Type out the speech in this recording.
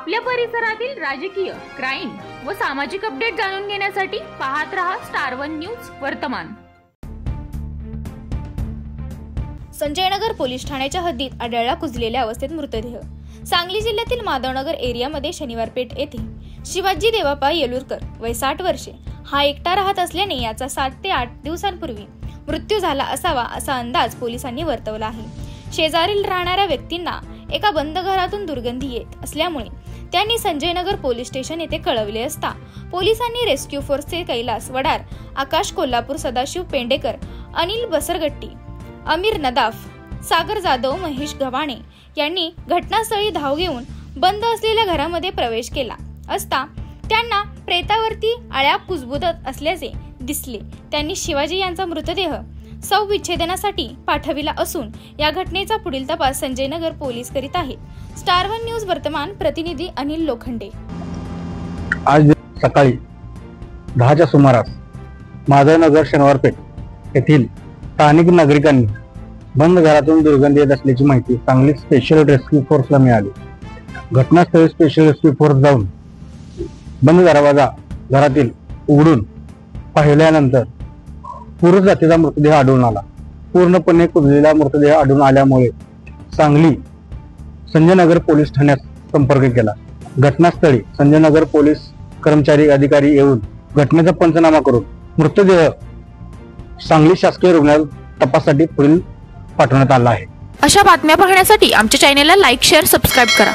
आपल्या परिसरातील राजकीय, क्राईम व सामाजिक अपडेट जाणून घेण्यासाठी पाहत रहा स्टार वन न्यूज वर्तमान। संजयनगर पोलीस ठाण्याच्या हद्दीत आढळला कुजलेल्या अवस्थेत मृतदेह। सांगली जिल्ह्यातील माधवनगर एरियामध्ये शनिवार पेठ येथे शिवाजी देवापा येलुरकर वय 60 वर्षे हा एकटा राहत असल्याने याचा 7 ते 8 दिवसांपूर्वी मृत्यू झाला असावा असा अंदाज पोलिसांनी वर्तवला आहे। शेजारील राहणाऱ्या व्यक्तींना एका बंद घरातून दुर्गंधी येत असल्यामुळे त्यांनी संजयनगर पोलीस स्टेशन येथे कळवले असता पोलिसांनी रेस्क्यू फोर्सचे कैलास वडार, आकाश कोल्हापूर, सदाशिव पेंडेकर, अनिल बसरगट्टी, अमीर नदाफ, सागर जाधव, महेश गव्हाणे यांनी घटनास्थळी धाव घेऊन बंद असलेल्या घरामध्ये प्रवेश केला असता त्यांना प्रेतावरती आळ्या कुजबुजत असल्याचे दिसले। त्यांनी शिवाजी यांचा मृतदेह शवविच्छेदनासाठी पाठविला असून या घटनेचा पुढील तपास संजयनगर पोलीस करीत आहेत। स्टार वन न्यूज वर्तमान प्रतिनिधी अनिल लोखंडे। आज सकाळी 10च्या सुमारास माधवनगर शनिवार पेठ येथील स्थानिक नागरिकांनी बंद घरातून दुर्गंधी येत असल्याची माहिती सांगली स्पेशल रेस्क्यू फोर्सला मिळाली। घटनास्थळी स्पेशल रेस्क्यू फोर्स जाऊन बंद दरवाजा घरातील उघडून पाहिल्यानंतर पुरुष जातीचा मृतदेह आढळून आला। पूर्णपणे कुजलेला मृतदेह आढळून आल्यामुळे सांगली संजयनगर पोलीस ठाण्यात संपर्क केला। घटनास्थळी संजयनगर पोलीस कर्मचारी अधिकारी येऊन घटनेचा पंचनामा करून मृतदेह सांगली शासकीय रुग्णालयात तपासासाठी पुढील पाठवण्यात आला आहे। अशा बातम्या पाहण्यासाठी आमच्या चॅनेलला लाईक, शेअर, सबस्क्राइब करा।